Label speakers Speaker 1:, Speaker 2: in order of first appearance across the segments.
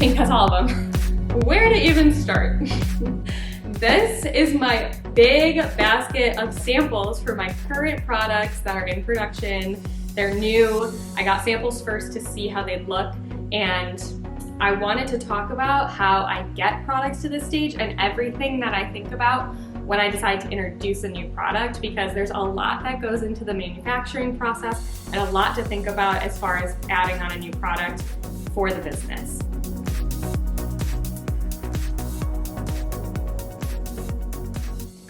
Speaker 1: think that's all of them. Where to even start? This is my big basket of samples for my current products that are in production. They're new. I got samples first to see how they'd look, and I wanted to talk about how I get products to this stage and everything that I think about when I decide to introduce a new product, because there's a lot that goes into the manufacturing process and a lot to think about as far as adding on a new product for the business.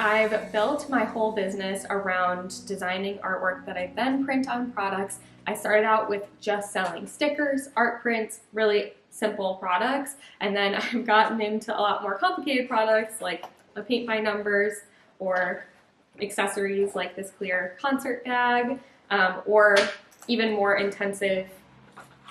Speaker 1: I've built my whole business around designing artwork that I then print on products. I started out with just selling stickers, art prints, really simple products, and then I've gotten into a lot more complicated products like a paint by numbers or accessories like this clear concert bag, or even more intensive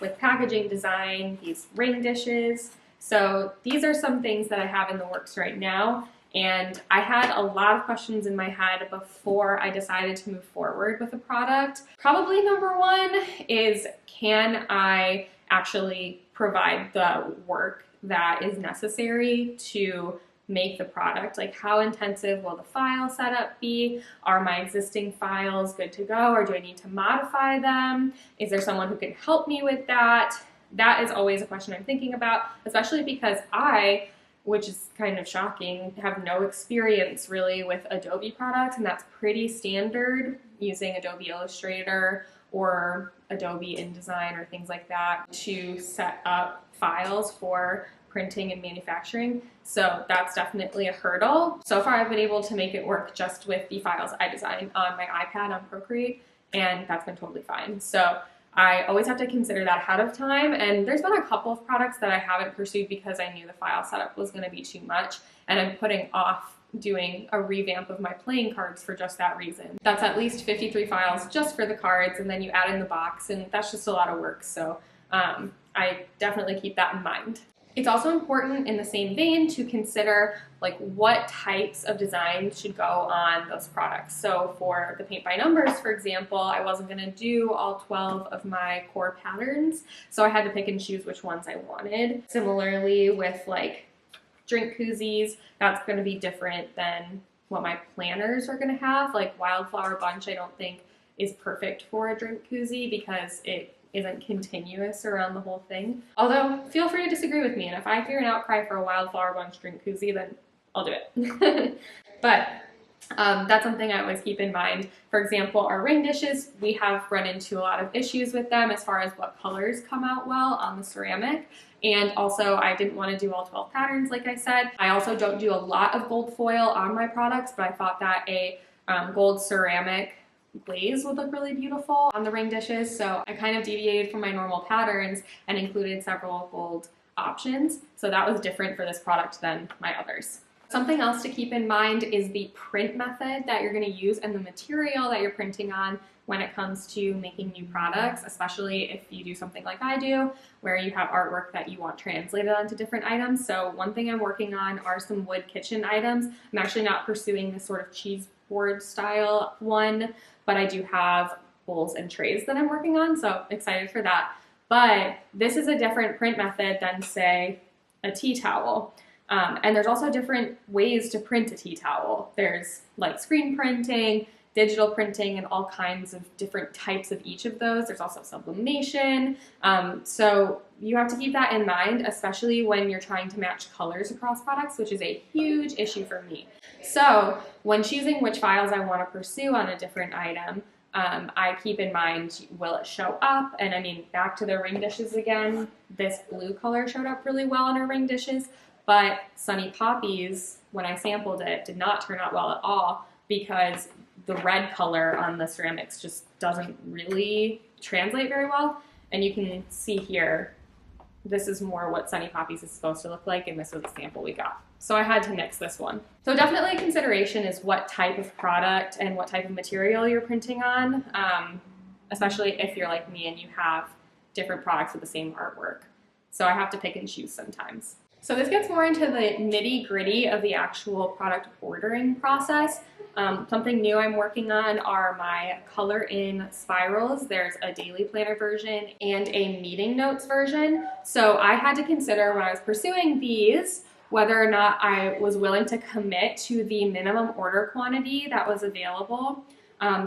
Speaker 1: with packaging design, these ring dishes. So these are some things that I have in the works right now. And I had a lot of questions in my head before I decided to move forward with a product. Probably number one is, can I actually provide the work that is necessary to make the product? Like, how intensive will the file setup be? Are my existing files good to go, or do I need to modify them? Is there someone who can help me with that? That is always a question I'm thinking about, especially because I, which is kind of shocking, have no experience really with Adobe products, and that's pretty standard using Adobe Illustrator or Adobe InDesign or things like that to set up files for printing and manufacturing. So that's definitely a hurdle. So far I've been able to make it work just with the files I design on my iPad on Procreate, and that's been totally fine. So I always have to consider that ahead of time, and there's been a couple of products that I haven't pursued because I knew the file setup was going to be too much, and I'm putting off doing a revamp of my playing cards for just that reason. That's at least 53 files just for the cards, and then you add in the box, and that's just a lot of work, so I definitely keep that in mind. It's also important in the same vein to consider like what types of designs should go on those products. So for the paint by numbers, for example, I wasn't going to do all 12 of my core patterns, so I had to pick and choose which ones I wanted. Similarly with like drink koozies, that's going to be different than what my planners are going to have. Like Wildflower Bunch, I don't think is perfect for a drink koozie because it isn't continuous around the whole thing. Although, feel free to disagree with me, and if I hear an outcry for a Wildflower Bunch drink koozie, then I'll do it. But that's something I always keep in mind. For example, our ring dishes, we have run into a lot of issues with them as far as what colors come out well on the ceramic. And also, I didn't want to do all 12 patterns, like I said. I also don't do a lot of gold foil on my products, but I thought that a gold ceramic glaze would look really beautiful on the ring dishes, so I kind of deviated from my normal patterns and included several gold options. So that was different for this product than my others. Something else to keep in mind is the print method that you're going to use and the material that you're printing on when it comes to making new products, especially if you do something like I do, where you have artwork that you want translated onto different items. So one thing I'm working on are some wood kitchen items. I'm actually not pursuing this sort of cheese board style one, but I do have bowls and trays that I'm working on, so excited for that. But this is a different print method than, say, a tea towel. And there's also different ways to print a tea towel. There's like screen printing, digital printing, and all kinds of different types of each of those. There's also sublimation. So you have to keep that in mind, especially when you're trying to match colors across products, which is a huge issue for me. So when choosing which files I want to pursue on a different item, I keep in mind, will it show up? And I mean, back to the ring dishes again, this blue color showed up really well on our ring dishes, but Sunny Poppies, when I sampled it, did not turn out well at all because the red color on the ceramics just doesn't really translate very well. And you can see here, this is more what Sunny Poppies is supposed to look like, and this was the sample we got. So I had to nix this one. So definitely a consideration is what type of product and what type of material you're printing on, especially if you're like me and you have different products with the same artwork. So I have to pick and choose sometimes. So this gets more into the nitty-gritty of the actual product ordering process. Something new I'm working on are my color in spirals. There's a daily planner version and a meeting notes version. So I had to consider when I was pursuing these whether or not I was willing to commit to the minimum order quantity that was available.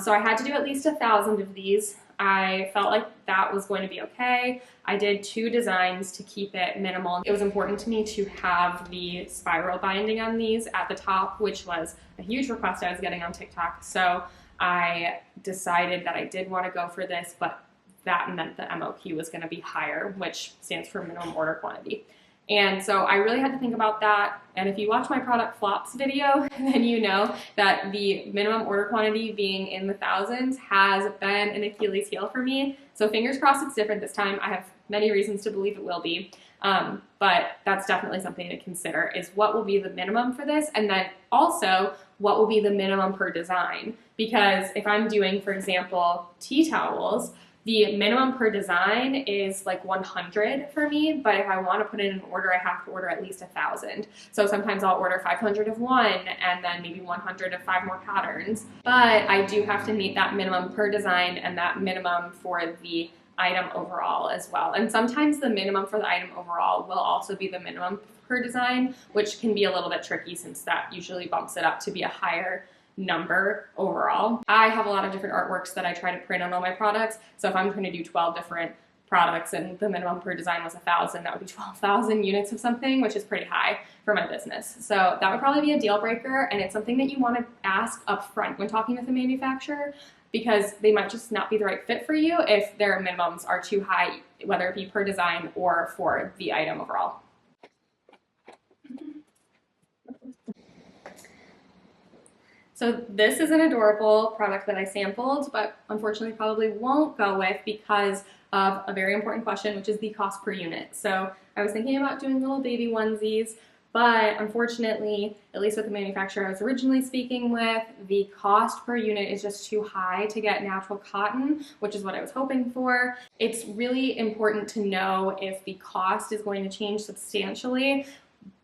Speaker 1: So I had to do at least 1,000 of these. I felt like that was going to be okay. I did 2 designs to keep it minimal. It was important to me to have the spiral binding on these at the top, which was a huge request I was getting on TikTok. So I decided that I did want to go for this, but that meant the MOQ was going to be higher, which stands for minimum order quantity. And so I really had to think about that. And if you watch my product flops video, then you know that the minimum order quantity being in the thousands has been an Achilles heel for me. So fingers crossed it's different this time. I have many reasons to believe it will be. But that's definitely something to consider, is what will be the minimum for this, and then also what will be the minimum per design. Because if I'm doing, for example, tea towels, the minimum per design is like 100 for me, but if I want to put in an order, I have to order at least 1,000. So sometimes I'll order 500 of one and then maybe 100 of 5 more patterns. But I do have to meet that minimum per design and that minimum for the item overall as well. And sometimes the minimum for the item overall will also be the minimum per design, which can be a little bit tricky since that usually bumps it up to be a higher number overall. I have a lot of different artworks that I try to print on all my products. So if I'm going to do 12 different products and the minimum per design was 1,000, that would be 12,000 units of something, which is pretty high for my business. So that would probably be a deal breaker, and it's something that you want to ask up front when talking with a manufacturer, because they might just not be the right fit for you if their minimums are too high, whether it be per design or for the item overall. So this is an adorable product that I sampled, but unfortunately probably won't go with because of a very important question, which is the cost per unit. So I was thinking about doing little baby onesies, but unfortunately, at least with the manufacturer I was originally speaking with, the cost per unit is just too high to get natural cotton, which is what I was hoping for. It's really important to know if the cost is going to change substantially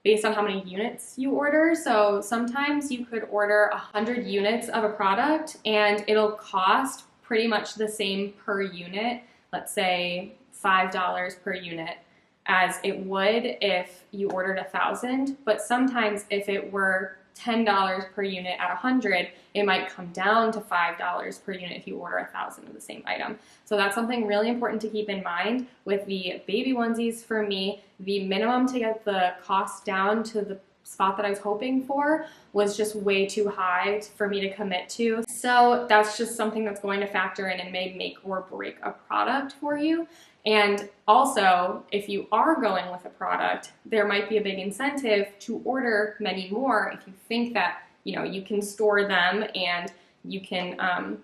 Speaker 1: based on how many units you order. So sometimes you could order 100 units of a product and it'll cost pretty much the same per unit, let's say $5 per unit, as it would if you ordered 1,000. But sometimes if it were $10 per unit at 100, it might come down to $5 per unit if you order 1,000 of the same item. So that's something really important to keep in mind with the baby onesies. For me, the minimum to get the cost down to the spot that I was hoping for was just way too high for me to commit to. So that's just something that's going to factor in and may make or break a product for you. And also, if you are going with a product, there might be a big incentive to order many more if you think that, you know, you can store them and you can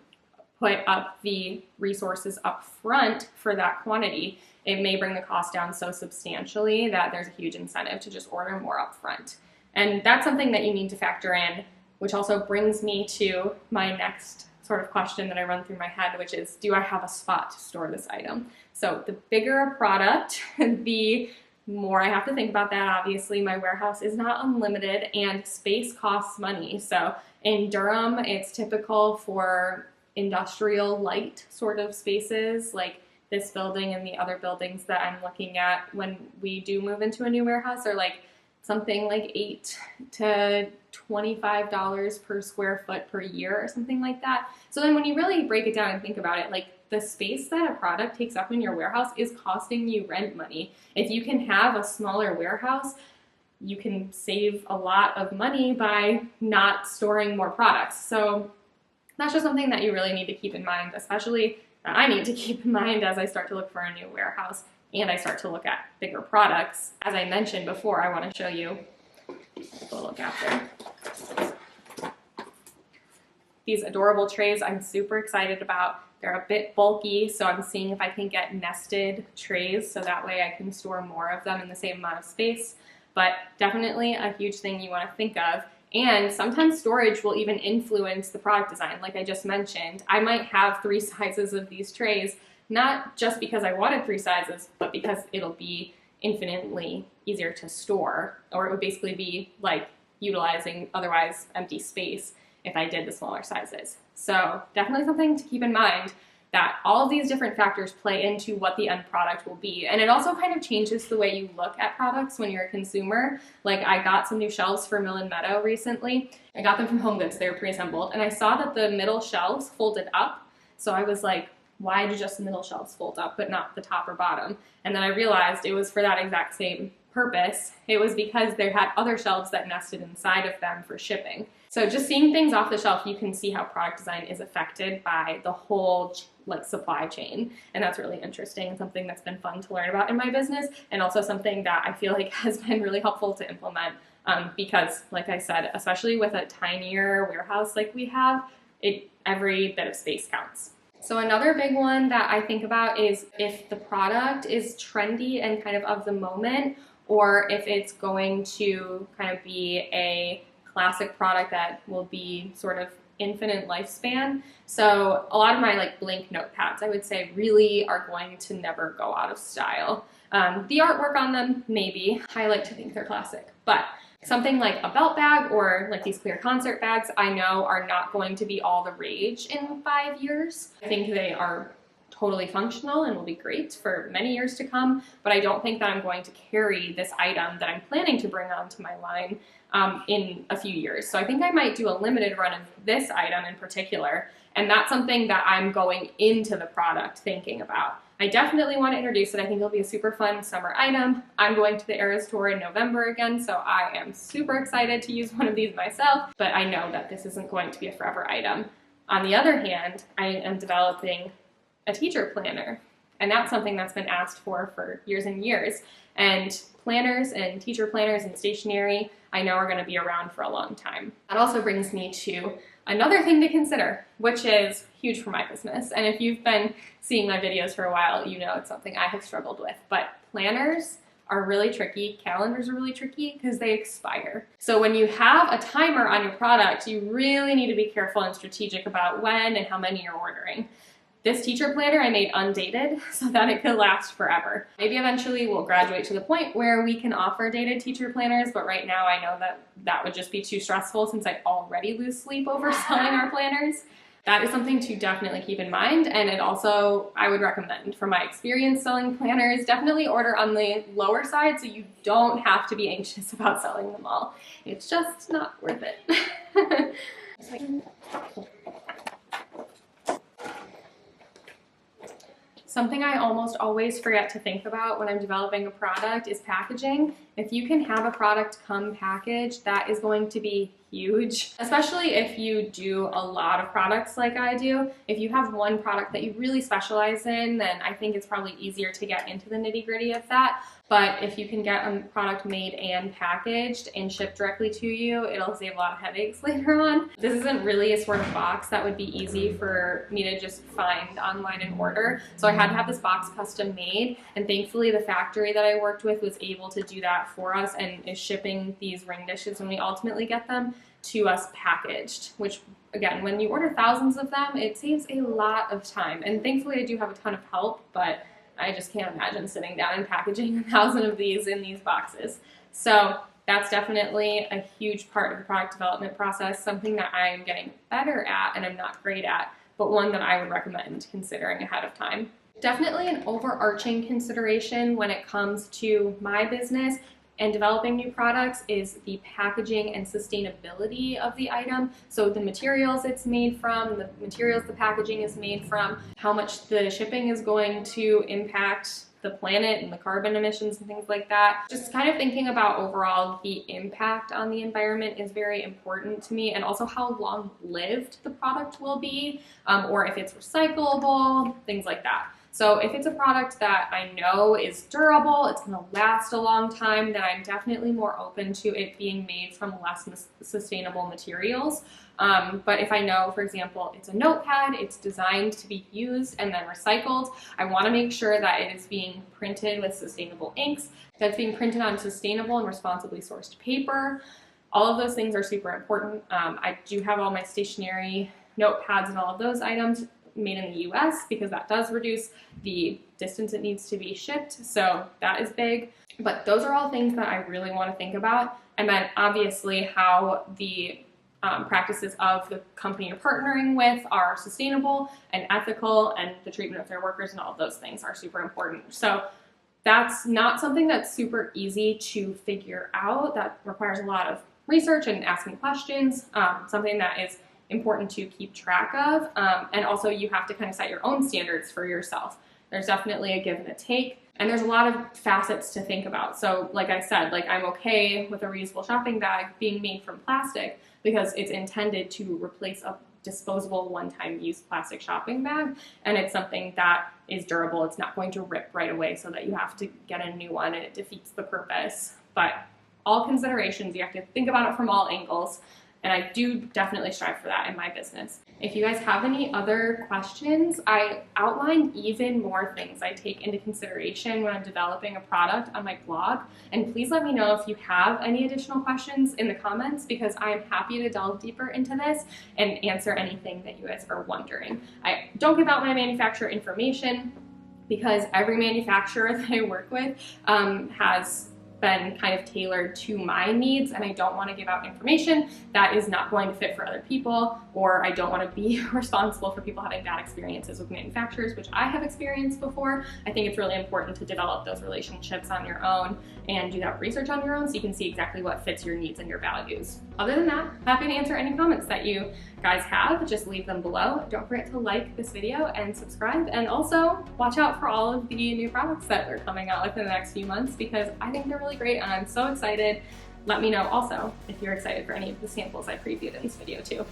Speaker 1: put up the resources up front for that quantity. It may bring the cost down so substantially that there's a huge incentive to just order more up front. And that's something that you need to factor in, which also brings me to my next sort of question that I run through my head, which is, do I have a spot to store this item? So the bigger a product, the more I have to think about that. Obviously, my warehouse is not unlimited and space costs money. So in Durham, it's typical for industrial light sort of spaces like this building and the other buildings that I'm looking at when we do move into a new warehouse are like something like $8 to $25 per square foot per year or something like that. So then when you really break it down and think about it, like the space that a product takes up in your warehouse is costing you rent money. If you can have a smaller warehouse, you can save a lot of money by not storing more products. So that's just something that you really need to keep in mind, especially that I need to keep in mind as I start to look for a new warehouse and I start to look at bigger products. As I mentioned before, I want to show you a look after. These adorable trays I'm super excited about. They're a bit bulky, so I'm seeing if I can get nested trays so that way I can store more of them in the same amount of space. But definitely a huge thing you want to think of. And sometimes storage will even influence the product design. Like I just mentioned, I might have 3 sizes of these trays, not just because I wanted 3 sizes, but because it'll be infinitely easier to store, or it would basically be like utilizing otherwise empty space if I did the smaller sizes. So definitely something to keep in mind, that all of these different factors play into what the end product will be. And it also kind of changes the way you look at products when you're a consumer. Like, I got some new shelves for Mill & Meadow recently. I got them from HomeGoods, they were pre-assembled, and I saw that the middle shelves folded up. So I was like, why do just the middle shelves fold up but not the top or bottom? And then I realized it was for that exact same purpose. It was because they had other shelves that nested inside of them for shipping. So just seeing things off the shelf, you can see how product design is affected by the whole supply chain. And that's really interesting and something that's been fun to learn about in my business, and also something that I feel like has been really helpful to implement because, like I said, especially with a tinier warehouse like we have, every bit of space counts. So another big one that I think about is if the product is trendy and kind of the moment, or if it's going to kind of be a classic product that will be sort of infinite lifespan. So a lot of my blank notepads, I would say, really are going to never go out of style. The artwork on them, maybe. I like to think they're classic, but something like a belt bag or like these clear concert bags, I know are not going to be all the rage in 5 years. I think they are totally functional and will be great for many years to come, but I don't think that I'm going to carry this item that I'm planning to bring onto my line in a few years. So I think I might do a limited run of this item in particular, and that's something that I'm going into the product thinking about. I definitely want to introduce it. I think it'll be a super fun summer item. I'm going to the Eras Tour in November again, so I am super excited to use one of these myself, but I know that this isn't going to be a forever item. On the other hand, I am developing a teacher planner, and that's something that's been asked for years and years. And planners and teacher planners and stationery, I know, are going to be around for a long time. That also brings me to another thing to consider, which is huge for my business. And if you've been seeing my videos for a while, you know it's something I have struggled with. But planners are really tricky. Calendars are really tricky because they expire. So when you have a timer on your product, you really need to be careful and strategic about when and how many you're ordering. This teacher planner I made undated so that it could last forever. Maybe eventually we'll graduate to the point where we can offer dated teacher planners, but right now I know that that would just be too stressful since I already lose sleep over selling our planners. That is something to definitely keep in mind, and it also, I would recommend, from my experience selling planners, definitely order on the lower side so you don't have to be anxious about selling them all. It's just not worth it. Something I almost always forget to think about when I'm developing a product is packaging. If you can have a product come packaged, that is going to be huge, especially if you do a lot of products like I do. If you have one product that you really specialize in, then I think it's probably easier to get into the nitty-gritty of that. But if you can get a product made and packaged and shipped directly to you, it'll save a lot of headaches later on. This isn't really a sort of box that would be easy for me to just find online and order. So I had to have this box custom made, and thankfully the factory that I worked with was able to do that for us and is shipping these ring dishes when we ultimately get them to us packaged, which again, when you order thousands of them, it saves a lot of time. And thankfully I do have a ton of help, but I just can't imagine sitting down and packaging 1,000 of these in these boxes. So that's definitely a huge part of the product development process, something that I am getting better at and I'm not great at, but one that I would recommend considering ahead of time. Definitely an overarching consideration when it comes to my business and developing new products is the packaging and sustainability of the item. So the materials it's made from, the materials the packaging is made from, how much the shipping is going to impact the planet and the carbon emissions and things like that. Just kind of thinking about overall the impact on the environment is very important to me, and also how long-lived the product will be, or if it's recyclable, things like that. So if it's a product that I know is durable, it's gonna last a long time, then I'm definitely more open to it being made from less sustainable materials. But if I know, for example, it's a notepad, it's designed to be used and then recycled, I wanna make sure that it is being printed with sustainable inks, that it's being printed on sustainable and responsibly sourced paper. All of those things are super important. I do have all my stationery, notepads, and all of those items made in the US because that does reduce the distance it needs to be shipped. So that is big. But those are all things that I really want to think about. And then obviously how the practices of the company you're partnering with are sustainable and ethical, and the treatment of their workers and all of those things are super important. So that's not something that's super easy to figure out. That requires a lot of research and asking questions, something that is important to keep track of. And also you have to kind of set your own standards for yourself. There's definitely a give and a take. And there's a lot of facets to think about. So like I said, like I'm okay with a reusable shopping bag being made from plastic because it's intended to replace a disposable one-time use plastic shopping bag. And it's something that is durable. It's not going to rip right away so that you have to get a new one and it defeats the purpose. But all considerations, you have to think about it from all angles. And I do definitely strive for that in my business. If you guys have any other questions, I outlined even more things I take into consideration when I'm developing a product on my blog. And please let me know if you have any additional questions in the comments, because I'm happy to delve deeper into this and answer anything that you guys are wondering. I don't give out my manufacturer information because every manufacturer that I work with has been kind of tailored to my needs, and I don't want to give out information that is not going to fit for other people, or I don't want to be responsible for people having bad experiences with manufacturers, which I have experienced before. I think it's really important to develop those relationships on your own and do that research on your own so you can see exactly what fits your needs and your values. Other than that, happy to answer any comments that you guys have. Just leave them below. Don't forget to like this video and subscribe, and also watch out for all of the new products that are coming out within the next few months because I think they're really great and I'm so excited. Let me know also if you're excited for any of the samples I previewed in this video too.